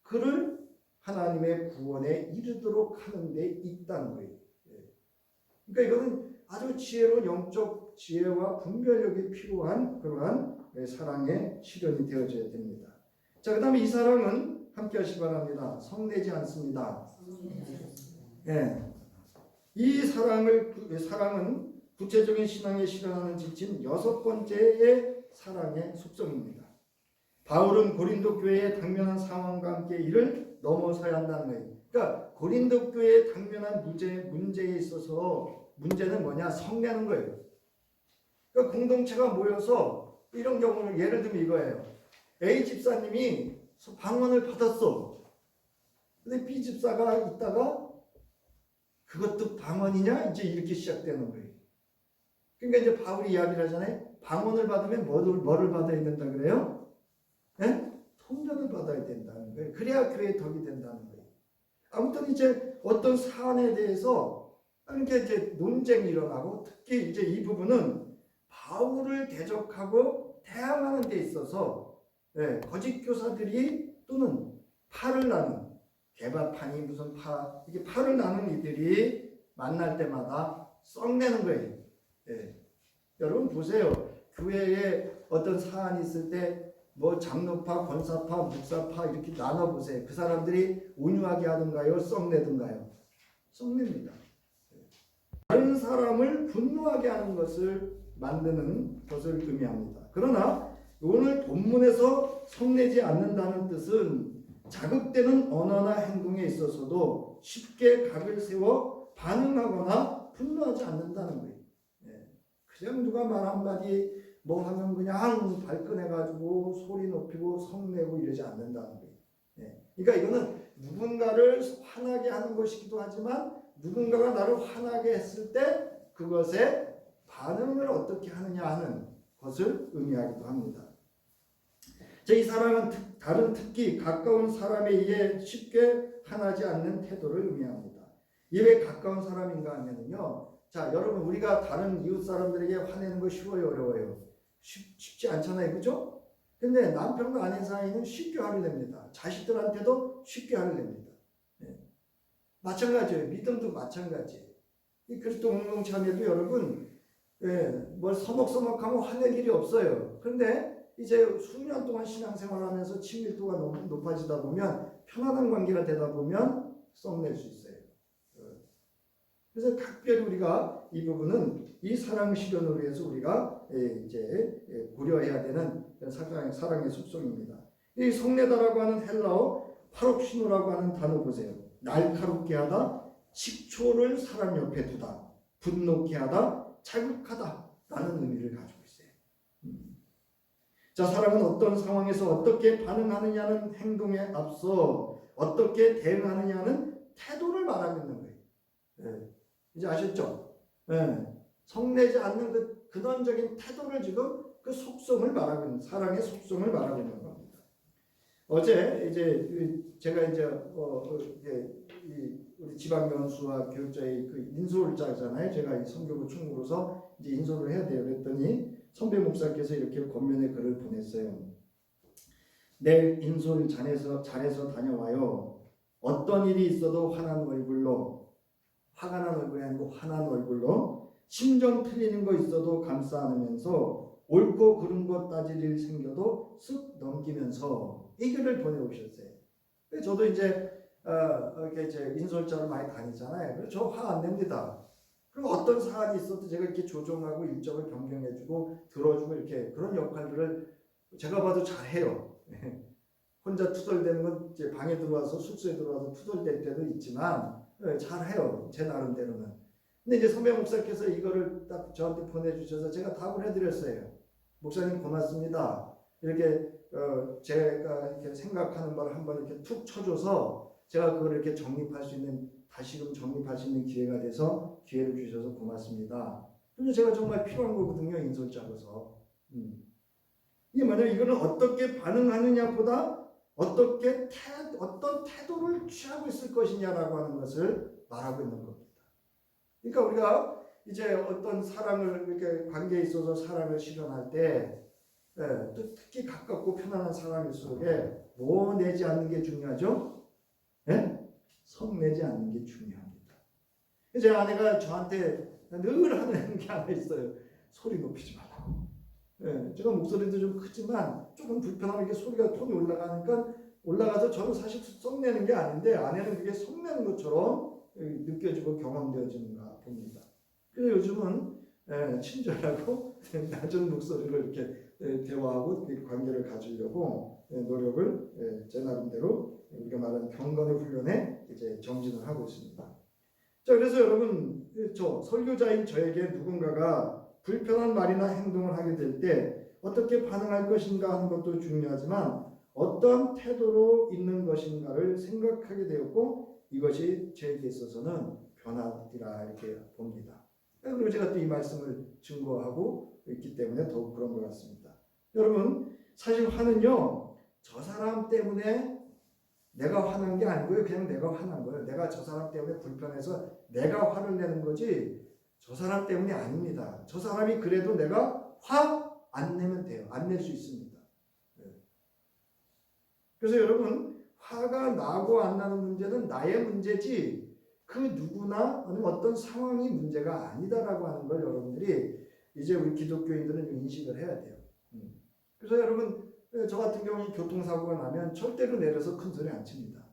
그를 하나님의 구원에 이르도록 하는 데 있다는 거예요. 그러니까 이거는 아주 지혜로운 영적 지혜와 분별력이 필요한 그러한 사랑의 실현이 되어져야 됩니다. 자, 그 다음에 이 사랑은 함께 하시기 바랍니다. 성내지 않습니다. 이 사랑은 구체적인 신앙에 실현하는 지침 6번째의 사랑의 속성입니다. 바울은 고린도 교회의 당면한 상황과 함께 이를 넘어서야 한다는 거예요. 그러니까 고린도 교회의 당면한 문제에 있어서 문제는 뭐냐? 성내는 거예요. 그러니까 공동체가 모여서 이런 경우는 예를 들면 이거예요. A 집사님이 방언을 받았어. 근데 B 집사가 있다가 그것도 방언이냐? 이제 이렇게 시작되는 거예요. 그러니까 이제 바울이 이야기를 하잖아요. 방언을 받으면 뭐를 받아야 된다 그래요? 네? 통전을 받아야 된다는 거예요. 그래야 교회의 덕이 된다는 거예요. 아무튼 이제 어떤 사안에 대해서 그러니까 이제 논쟁이 일어나고 특히 이제 이 부분은 바울을 대적하고 대항하는 데 있어서 거짓 교사들이 또는 파를 나는 개바판이 무슨 이게 파를 나는 이들이 만날 때마다 썩내는 거예요. 여러분 보세요. 교회에 어떤 사안이 있을 때 뭐 장로파, 권사파, 목사파 이렇게 나눠보세요. 그 사람들이 온유하게 하든가요? 썩내든가요? 썩냅니다. 다른 사람을 분노하게 하는 것을 만드는 것을 의미합니다. 그러나 오늘 본문에서 성내지 않는다는 뜻은 자극되는 언어나 행동에 있어서도 쉽게 각을 세워 반응하거나 분노하지 않는다는 거예요. 그냥 누가 말 한마디 뭐 하면 그냥 발끈해가지고 소리 높이고 성내고 이러지 않는다는 거예요. 그러니까 이거는 누군가를 화나게 하는 것이기도 하지만 누군가가 나를 화나게 했을 때 그것에 반응을 어떻게 하느냐 하는 것을 의미하기도 합니다. 이 사랑은 다른 특히 가까운 사람에 의해 쉽게 화나지 않는 태도를 의미합니다. 이게 왜 가까운 사람인가 하면요. 자, 여러분 우리가 다른 이웃 사람들에게 화내는 거 쉬워요, 어려워요? 쉽지 않잖아요, 그죠? 근데 남편과 아내 사이는 쉽게 화를 냅니다. 자식들한테도 쉽게 화를 냅니다. 마찬가지예요. 믿음도 마찬가지예요. 이 그리스도 공동체에도 여러분, 뭘 서먹서먹하면 화낼 일이 없어요. 그런데 이제 수년 동안 신앙생활하면서 친밀도가 너무 높아지다 보면 편안한 관계가 되다 보면 썩낼 수 있어요. 그래서 특별히 우리가 이 부분은 이 사랑 실현을 위해서 우리가 이제 고려해야 되는 사랑의 속성입니다. 이 성내다라고 하는 헬라어 파록시노라고 하는 단어 보세요. 날카롭게 하다, 식초를 사람 옆에 두다, 분노케 하다, 자극하다 라는 의미를 가지고 있어요. 자, 사람은 어떤 상황에서 어떻게 반응하느냐는 행동에 앞서 어떻게 대응하느냐는 태도를 말하고 있는 거예요. 이제 아셨죠? 성내지 않는 그 근원적인 태도를 지금 그 속성을 말하고 있는, 사랑의 속성을 말하고 있는 겁니다. 어제 이제 제가 이제 우리 지방연수와 교육자의 그 인솔자잖아요. 제가 이 선교부 총무로서 이제 인솔을 해야 돼요. 그랬더니 선배 목사께서 이렇게 권면의 글을 보냈어요. 내일 인솔 잘해서 다녀와요. 어떤 일이 있어도 화가 난 얼굴이 아니고 화난 얼굴로 심정 틀리는 거 있어도 감싸 안으면서 옳고 그른 것 따질 일 생겨도 쓱 넘기면서 이 글을 보내오셨어요. 저도 이제 이렇게 제 인솔자를 많이 다니잖아요. 그래서 저 화 안 냅니다. 그리고 어떤 사안이 있어도 제가 이렇게 조정하고 일정을 변경해주고 들어주고 이렇게 그런 역할들을 제가 봐도 잘해요. 혼자 투덜대는 건 이제 방에 들어와서 숙소에 들어와서 투덜댈 때도 있지만 잘해요. 제 나름대로는. 근데 이제 선배 목사께서 이거를 딱 저한테 보내주셔서 제가 답을 해드렸어요. 목사님 고맙습니다. 이렇게 제가 이렇게 생각하는 걸 한번 이렇게 툭 쳐줘서 제가 그걸 이렇게 다시금 정립할 수 있는 기회가 돼서 기회를 주셔서 고맙습니다. 그래서 제가 정말 필요한 거거든요. 인솔자로서. 이게 뭐냐면 이거는 어떻게 반응하느냐보다 어떤 태도를 취하고 있을 것이냐라고 하는 것을 말하고 있는 겁니다. 그러니까 우리가 이제 어떤 사랑을 이렇게 관계에 있어서 사랑을 실현할 때 또 특히 가깝고 편안한 사람일수록에 뭐 내지 않는 게 중요하죠? 성내지 않는 게 중요합니다. 제 아내가 저한테 늘 하는 게 하나 있어요. 소리 높이지 말라고. 제가 목소리도 좀 크지만 조금 불편하게 소리가 톤이 올라가서 저는 사실 성내는 게 아닌데 아내는 그게 성내는 것처럼 느껴지고 경험되어지는가 봅니다. 그래서 요즘은 친절하고 낮은 목소리로 이렇게 대화하고 관계를 가지려고 노력을 제 나름대로 우리가 말하는 경건의 훈련에 이제 정진을 하고 있습니다. 자, 그래서 여러분, 설교자인 저에게 누군가가 불편한 말이나 행동을 하게 될 때 어떻게 반응할 것인가 하는 것도 중요하지만 어떤 태도로 있는 것인가를 생각하게 되었고 이것이 저에게 있어서는 변화이라 이렇게 봅니다. 그리고 제가 또 이 말씀을 증거하고 있기 때문에 더욱 그런 것 같습니다. 여러분 사실 화는요 저 사람 때문에 내가 화난 게 아니고요. 그냥 내가 화난 거예요. 내가 저 사람 때문에 불편해서 내가 화를 내는 거지 저 사람 때문이 아닙니다. 저 사람이 그래도 내가 화 안 내면 돼요. 안 낼 수 있습니다. 그래서 여러분 화가 나고 안 나는 문제는 나의 문제지 그 누구나 어떤 상황이 문제가 아니다라고 하는 걸 여러분들이 이제 우리 기독교인들은 좀 인식을 해야 돼요. 그래서 여러분 저 같은 경우 교통사고가 나면 절대로 내려서 큰 소리 안 칩니다.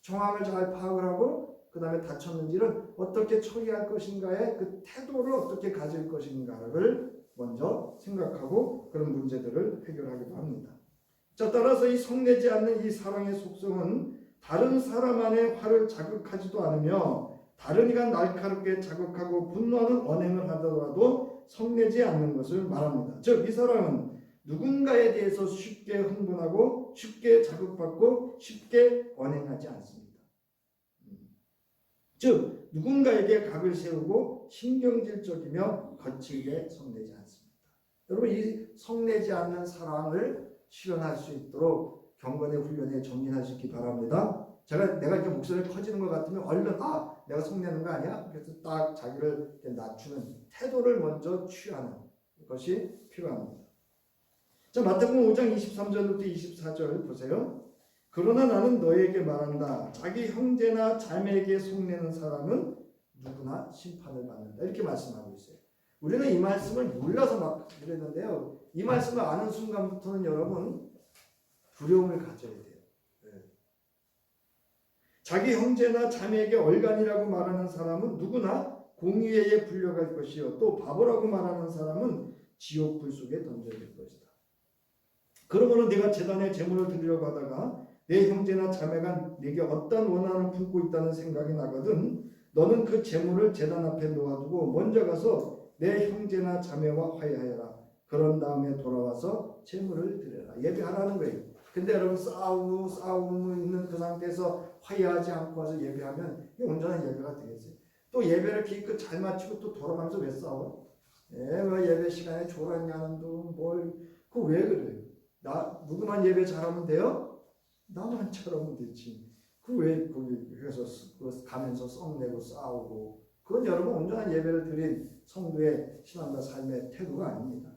정황을 잘 파악을 하고 그 다음에 다쳤는지를 어떻게 처리할 것인가의 그 태도를 어떻게 가질 것인가를 먼저 생각하고 그런 문제들을 해결하기도 합니다. 자, 따라서 이 성내지 않는 이 사랑의 속성은 다른 사람 안에 화를 자극하지도 않으며 다른 이가 날카롭게 자극하고 분노하는 언행을 하더라도 성내지 않는 것을 말합니다. 즉, 이 사람은 누군가에 대해서 쉽게 흥분하고 쉽게 자극받고 쉽게 언행하지 않습니다. 즉, 누군가에게 각을 세우고 신경질적이며 거칠게 성내지 않습니다. 여러분, 이 성내지 않는 사랑을 실현할 수 있도록 경건의 훈련에 전진하시기 바랍니다. 내가 이렇게 목소리가 커지는 것 같으면 얼른 내가 성내는 거 아니야? 그래서 딱 자기를 낮추는 태도를 먼저 취하는 것이 필요합니다. 자, 마태복음 5장 23절부터 24절 보세요. 그러나 나는 너에게 말한다. 자기 형제나 자매에게 속내는 사람은 누구나 심판을 받는다. 이렇게 말씀하고 있어요. 우리는 이 말씀을 몰라서 막 그랬는데요. 이 말씀을 아는 순간부터는 여러분 두려움을 가져야 돼요. 자기 형제나 자매에게 얼간이라고 말하는 사람은 누구나 공의회에 불려갈 것이요 또 바보라고 말하는 사람은 지옥 불 속에 던져질 것이다. 그러므로 네가 제단에 제물을 드리려고 하다가 내 형제나 자매가 네게 어떤 원한을 품고 있다는 생각이 나거든 너는 그 제물을 제단 앞에 놓아두고 먼저 가서 내 형제나 자매와 화해하여라. 그런 다음에 돌아와서 제물을 드려라. 예배하라는 거예요. 근데 여러분 싸우고 있는 그 상태에서 화해하지 않고 와서 예배하면 이게 온전한 예배가 되겠어요. 또 예배를 기껏 잘 마치고 또 돌아가면서 왜 싸워? 예배 시간에 졸았냐는 그 왜 그래요? 누구만 예배 잘하면 돼요? 나만 잘하면 되지. 왜 거기 해서 가면서 썩내고 싸우고 그건 여러분 온전한 예배를 드린 성도의 신앙과 삶의 태도가 아닙니다.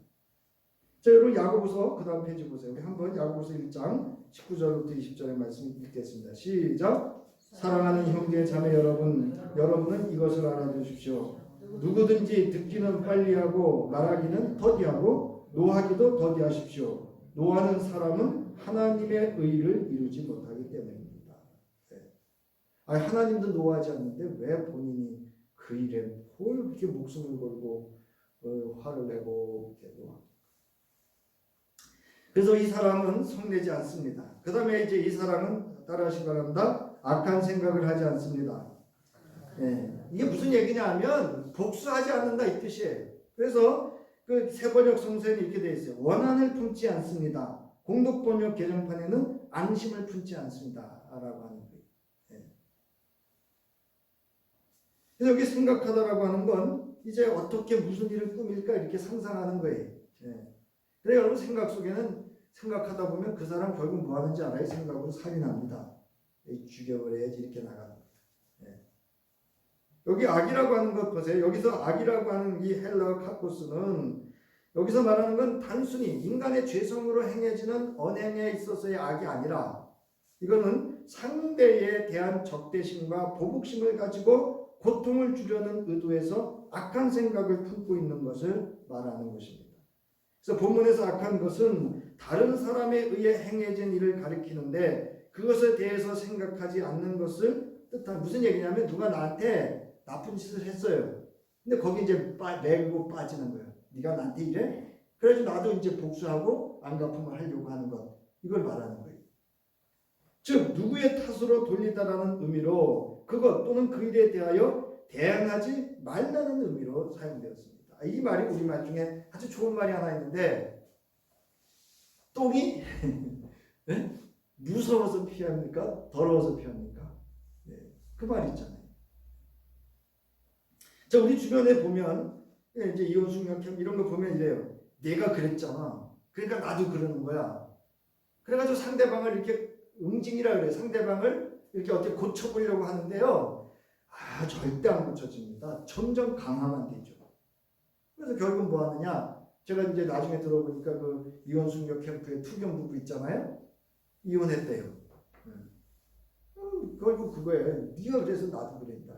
자, 여러분 야고보서 그 다음 페이지 보세요. 우리 한번 야고보서 1장 19절부터 20절의 말씀 읽겠습니다. 시작. 사랑하는 형제 자매 여러분은 이것을 알아두십시오. 누구든지 듣기는 빨리 하고 말하기는 더디하고 노하기도 더디하십시오. 노하는 사람은 하나님의 의를 이루지 못하기 때문입니다. 하나님도 노하지 않는데 왜 본인이 그 일에 뭘 그렇게 목숨을 걸고 화를 내고 이렇게 노합니까? 그래서 이 사람은 성내지 않습니다. 그 다음에 이제 이 사람은 따라하시기 바랍니다. 악한 생각을 하지 않습니다. 이게 무슨 얘기냐 하면 복수하지 않는다 이 뜻이에요. 그래서 그 새번역 성서에는 이렇게 되어 있어요. 원한을 품지 않습니다. 공독번역 개정판에는 앙심을 품지 않습니다. 라고 하는 거예요. 그래서 여기 생각하다라고 하는 건 이제 어떻게 무슨 일을 꾸밀까 이렇게 상상하는 거예요. 그래 여러분 생각 속에는 생각하다 보면 그 사람 결국 뭐 하는지 알아요? 생각으로 살인합니다. 죽여버려야지 이렇게 나갑니다. 여기 악이라고 하는 것 보세요. 여기서 악이라고 하는 이 헬라어 카코스는 여기서 말하는 건 단순히 인간의 죄성으로 행해지는 언행에 있어서의 악이 아니라 이거는 상대에 대한 적대심과 보복심을 가지고 고통을 주려는 의도에서 악한 생각을 품고 있는 것을 말하는 것입니다. 그래서 본문에서 악한 것은 다른 사람에 의해 행해진 일을 가리키는데 그것에 대해서 생각하지 않는 것을 뜻하는 무슨 얘기냐면 누가 나한테 나쁜 짓을 했어요. 근데 거기 이제 내고 빠지는 거예요. 네가 나한테 이래? 그래서 나도 이제 복수하고 안갚음을 하려고 하는 것. 이걸 말하는 거예요. 즉 누구의 탓으로 돌리다라는 의미로 그것 또는 그 일에 대하여 대항하지 말라는 의미로 사용되었습니다. 이 말이 우리말 중에 아주 좋은 말이 하나 있는데 똥이 네? 무서워서 피합니까? 더러워서 피합니까? 네, 그 말 있잖아요. 자, 우리 주변에 보면 이제 이혼숙녀캠 이런 거 보면 이래요. 내가 그랬잖아. 그러니까 나도 그러는 거야. 그래가지고 상대방을 이렇게 응징이라 그래요. 상대방을 이렇게 어떻게 고쳐보려고 하는데요. 절대 안 고쳐집니다. 점점 강화만 되죠. 그래서 결국 뭐 하느냐? 제가 이제 나중에 들어보니까 그 이혼숙녀 캠프의 투경 부부 있잖아요. 이혼했대요. 결국 그거예요. 네가 그래서 나도 그랬다.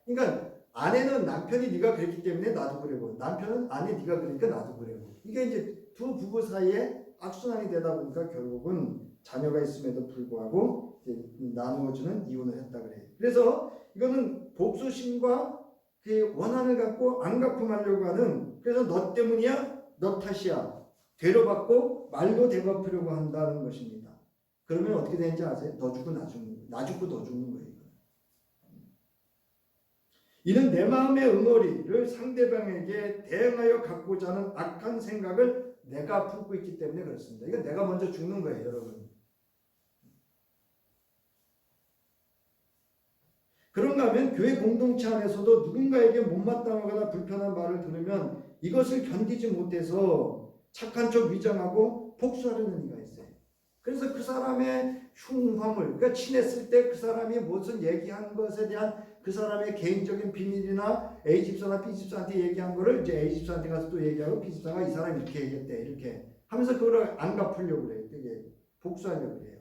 그러니까 아내는 남편이 네가 그랬기 때문에 나도 그래고, 남편은 아내 네가 그러니까 나도 그래고. 이게 이제 두 부부 사이에 악순환이 되다 보니까 결국은 자녀가 있음에도 불구하고 나누어주는 이혼을 했다 그래요. 그래서 이거는 복수심과 그 원한을 갖고 안 갚음하려고 하는, 그래서 너 때문이야, 너 탓이야, 되려받고 말도 되갚으려고 한다는 것입니다. 그러면 어떻게 되는지 아세요? 너 죽고 나 죽는 거예요. 나 죽고 너 죽는 거예요. 이는 내 마음의 응어리를 상대방에게 대응하여 갖고자 하는 악한 생각을 내가 품고 있기 때문에 그렇습니다. 이건 내가 먼저 죽는 거예요, 여러분. 그런가 하면 교회 공동체 안에서도 누군가에게 못마땅하거나 불편한 말을 들으면 이것을 견디지 못해서 착한 척 위장하고 복수하려는 이가 있어요. 그래서 그 사람의 흉화물, 그러니까 친했을 때 그 사람이 무슨 얘기한 것에 대한 그 사람의 개인적인 비밀이나 A집사나 B집사한테 얘기한 거를 이제 A집사한테 가서 또 얘기하고 B집사가 이 사람이 이렇게 얘기했대, 이렇게 하면서 그걸 안 갚으려고 그래요. 되게 복수하려고 그래요.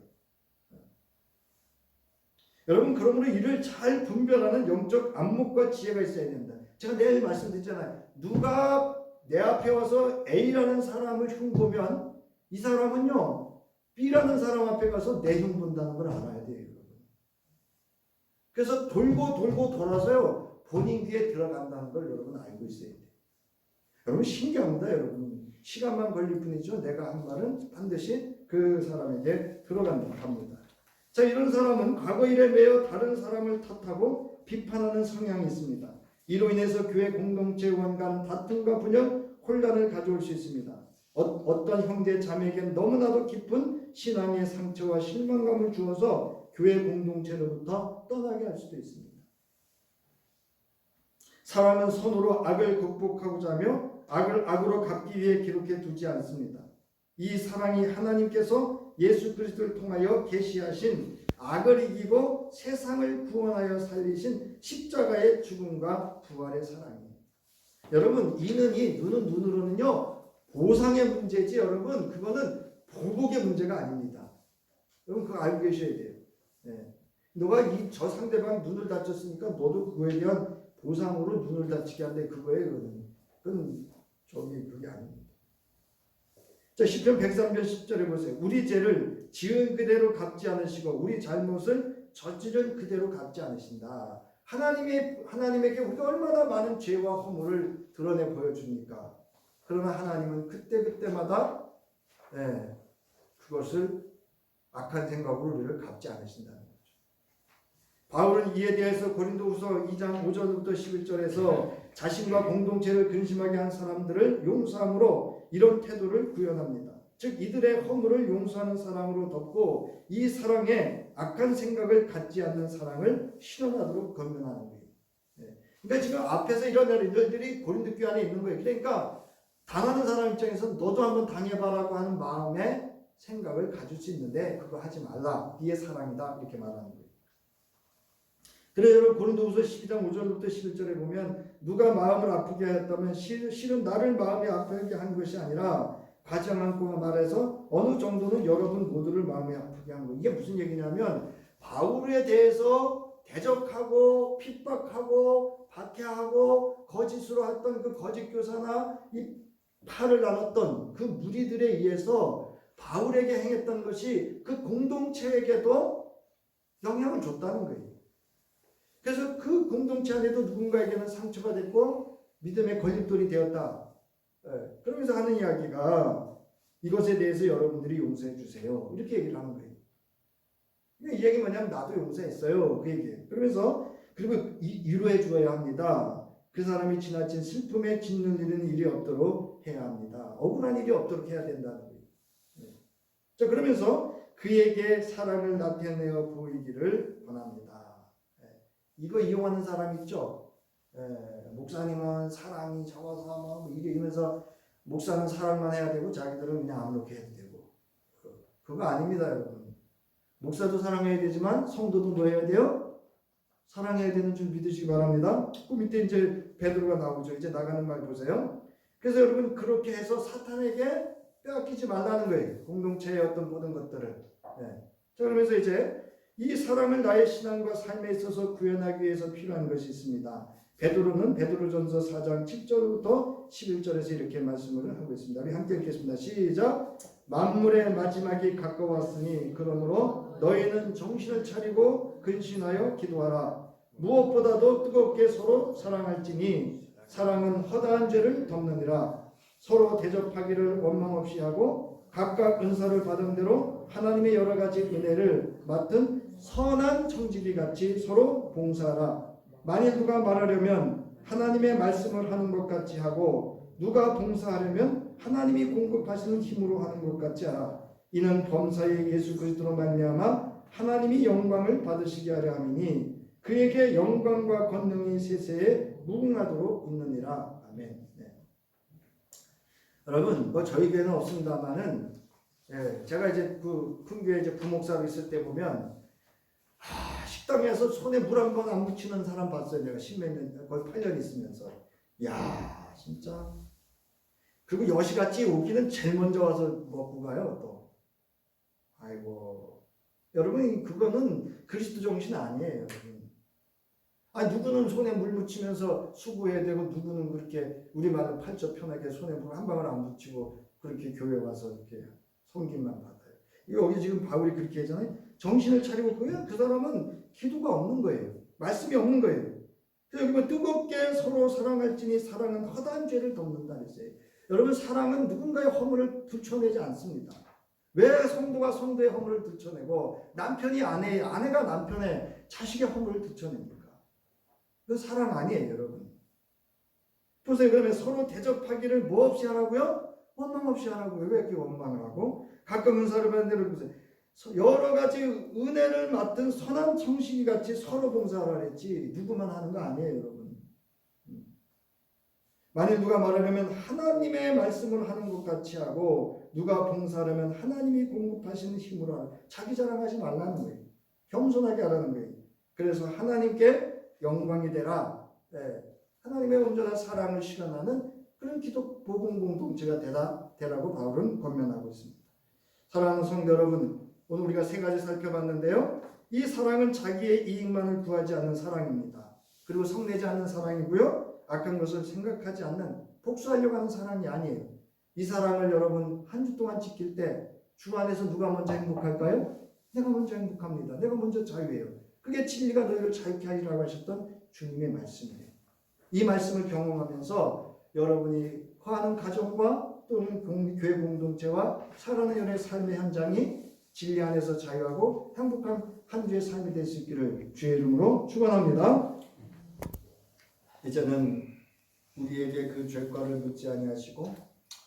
여러분, 그러므로 이를 잘 분별하는 영적 안목과 지혜가 있어야 된다. 제가 내일 말씀드렸잖아요. 누가 내 앞에 와서 A라는 사람을 흉보면 이 사람은요 B라는 사람 앞에 가서 내 흉본다는 걸 알아야 돼요. 여러분. 그래서 돌고 돌고 돌아서요 본인 귀에 들어간다는 걸 여러분 알고 있어야 돼요. 여러분 신기합니다. 여러분 시간만 걸릴 뿐이죠. 내가 한 말은 반드시 그 사람에게 들어간다 합니다. 자, 이런 사람은 과거 일에 매여 다른 사람을 탓하고 비판하는 성향이 있습니다. 이로 인해서 교회 공동체 원 간 다툼과 분열, 혼란을 가져올 수 있습니다. 어떤 형제 자매에게 너무나도 깊은 신앙의 상처와 실망감을 주어서 교회 공동체로부터 떠나게 할 수도 있습니다. 사람은 선으로 악을 극복하고자 하며 악을 악으로 갚기 위해 기록해 두지 않습니다. 이 사랑이 하나님께서 예수 그리스도를 통하여 계시하신 악을 이기고 세상을 구원하여 살리신 십자가의 죽음과 부활의 사랑이에요. 여러분, 이는이 눈은 눈으로는요 보상의 문제지 여러분 그거는 보복의 문제가 아닙니다. 여러분 그거 알고 계셔야 돼요. 네. 너가 저 상대방 눈을 다쳤으니까 너도 그거에 대한 보상으로 눈을 다치게 한대, 그거예요. 그건 그게 아닙니다. 자, 시편 103편 10절에 보세요. 우리 죄를 지은 그대로 갚지 않으시고 우리 잘못을 저지른 그대로 갚지 않으신다. 하나님에게 우리가 얼마나 많은 죄와 허물을 드러내 보여줍니까? 그러나 하나님은 그때그때마다 그것을 악한 생각으로 우리를 갚지 않으신다는 거죠. 바울은 이에 대해서 고린도후서 2장 5절부터 11절에서 자신과 공동체를 근심하게 한 사람들을 용서함으로 이런 태도를 구현합니다. 즉 이들의 허물을 용서하는 사랑으로 덮고 이 사랑에 악한 생각을 갖지 않는 사랑을 실현하도록 권면하는 거예요. 그러니까 지금 앞에서 이런 일들이 고린도 교회 안에 있는 거예요. 그러니까 당하는 사람 입장에서 너도 한번 당해봐라고 하는 마음의 생각을 가질 수 있는데 그거 하지 말라. 네의 사랑이다. 이렇게 말하는 거예요. 그래서 여러분 고린도후서 12장 5절부터 11절에 보면 누가 마음을 아프게 하였다면 실은 나를 마음이 아프게 한 것이 아니라 가장 않고 말해서 어느 정도는 여러분 모두를 마음이 아프게 한 거예요. 이게 무슨 얘기냐면 바울에 대해서 대적하고 핍박하고 박해하고 거짓으로 했던 그 거짓 교사나 이 팔을 나눴던 그 무리들에 의해서 바울에게 행했던 것이 그 공동체에게도 영향을 줬다는 거예요. 그래서 그 공동체 안에도 누군가에게는 상처가 됐고 믿음의 걸림돌이 되었다. 그러면서 하는 이야기가 이것에 대해서 여러분들이 용서해 주세요. 이렇게 얘기를 하는 거예요. 이 얘기 뭐냐면 나도 용서했어요. 그 얘기예요. 그러면서 그리고 위로해 주어야 합니다. 그 사람이 지나친 슬픔에 짓눌리는 일이 없도록 해야 합니다. 억울한 일이 없도록 해야 된다는 거예요. 자, 그러면서 그에게 사랑을 나타내어 보이기를 원합니다. 이거 이용하는 사람 있죠? 목사님은 사랑이 적어서 뭐 이러면서 목사는 사랑만 해야 되고 자기들은 그냥 아무렇게 해도 되고, 그거 아닙니다, 여러분. 목사도 사랑해야 되지만 성도도 뭐 해야 돼요? 사랑해야 되는 줄 믿으시기 바랍니다. 그 밑에 이제 베드로가 나오죠. 이제 나가는 말 보세요. 그래서 여러분 그렇게 해서 사탄에게 빼앗기지 말라는 거예요. 공동체의 어떤 모든 것들을. 자, 그러면서 이제 이 사랑을 나의 신앙과 삶에 있어서 구현하기 위해서 필요한 것이 있습니다. 베드로는 베드로전서 4장 7절부터 11절에서 이렇게 말씀을 하고 있습니다. 우리 함께 읽겠습니다. 시작. 만물의 마지막이 가까웠으니 그러므로 너희는 정신을 차리고 근신하여 기도하라. 무엇보다도 뜨겁게 서로 사랑할지니 사랑은 허다한 죄를 덮느니라. 서로 대접하기를 원망 없이 하고 각각 은사를 받은 대로 하나님의 여러 가지 은혜를 맡은 선한 청지기 같이 서로 봉사하라. 만일 누가 말하려면 하나님의 말씀을 하는 것 같이 하고 누가 봉사하려면 하나님이 공급하시는 힘으로 하는 것 같이 하라. 이는 범사의 예수 그리스도로 말미암아 하나님이 영광을 받으시게 하려 함이니 그에게 영광과 권능이 세세에 무궁하도록 있느니라. 아멘. 여러분, 뭐 저희 교회는 없습니다만은, 제가 이제 그 큰 교회 이제 부목사로 있을 때 보면, 식당에서 손에 물 한 번 안 묻히는 사람 봤어요. 내가 십몇 년, 거의 8년 있으면서. 야, 진짜. 그리고 여시같이 오기는 제일 먼저 와서 먹고 가요, 또. 아이고. 여러분, 그거는 그리스도 정신 아니에요, 여러분. 누구는 손에 물 묻히면서 수고해야 되고, 누구는 그렇게 우리말로 팔자 편하게 손에 물 한 방울 안 묻히고, 그렇게 교회 와서 이렇게 섬김만 받아요. 여기 지금 바울이 그렇게 하잖아요. 정신을 차리고 그 사람은 기도가 없는 거예요. 말씀이 없는 거예요. 그래서 여기 뭐 뜨겁게 서로 사랑할지니 사랑은 허다한 죄를 덮는다 그랬어요. 여러분, 사랑은 누군가의 허물을 들춰내지 않습니다. 왜 성도가 성도의 허물을 들춰내고 남편이 아내가 남편의 자식의 허물을 들춰냅니까? 그 사랑 아니에요, 여러분. 보세요. 그러면 서로 대접하기를 뭐 없이 하라고요? 원망 없이 하라고요. 왜 이렇게 원망을 하고? 가끔 은사를 받는 대로 보세요. 여러 가지 은혜를 맡은 선한 청식이 같이 서로 봉사하라 그랬지 누구만 하는 거 아니에요, 여러분. 만일 누가 말하려면 하나님의 말씀을 하는 것 같이 하고 누가 봉사하려면 하나님이 공급하시는 힘으로 하라. 자기 자랑하지 말라는 거예요. 겸손하게 하라는 거예요. 그래서 하나님께 영광이 되라. 하나님의 온전한 사랑을 실현하는 그런 기독 복음 공동체가 되라고 바울은 권면하고 있습니다. 사랑하는 성도 여러분, 오늘 우리가 세 가지 살펴봤는데요. 이 사랑은 자기의 이익만을 구하지 않는 사랑입니다. 그리고 성내지 않는 사랑이고요. 악한 것을 생각하지 않는 복수하려고 하는 사랑이 아니에요. 이 사랑을 여러분 한 주 동안 지킬 때 주 안에서 누가 먼저 행복할까요? 내가 먼저 행복합니다. 내가 먼저 자유해요. 그게 진리가 너희를 자유케 하리라고 하셨던 주님의 말씀이에요. 이 말씀을 경험하면서 여러분이 거하는 가정과 또는 교회 공동체와 살아가는 연의 삶의 현장이 진리 안에서 자유하고 행복한 한 주의 삶이 될 수 있기를 주의 이름으로 축원합니다. 이제는 우리에게 그 죄과를 묻지 아니하시고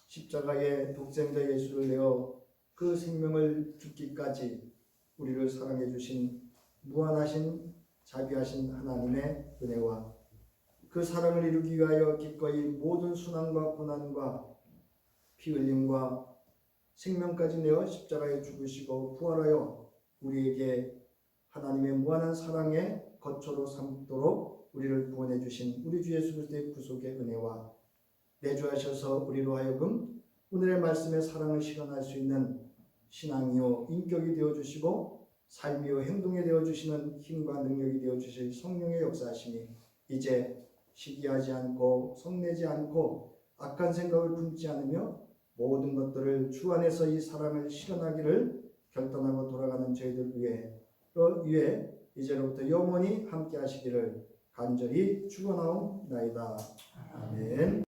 십자가에 독생자 예수를 내어 그 생명을 죽기까지 우리를 사랑해 주신 무한하신 자비하신 하나님의 은혜와 그 사랑을 이루기 위하여 기꺼이 모든 순환과 고난과 피 흘림과 생명까지 내어 십자가에 죽으시고 부활하여 우리에게 하나님의 무한한 사랑의 거처로 삼도록 우리를 구원해 주신 우리 주 예수 그리스도의 구속의 은혜와 내주하셔서 우리로 하여금 오늘의 말씀의 사랑을 실현할 수 있는 신앙이요 인격이 되어주시고 삶이요 행동이 되어주시는 힘과 능력이 되어주실 성령의 역사하심이 이제 시기하지 않고 성내지 않고 악한 생각을 품지 않으며 모든 것들을 주 안에서 이 사랑을 실현하기를 결단하고 돌아가는 저희들 위해 이제로부터 영원히 함께 하시기를 간절히 축원하옵나이다. 아멘.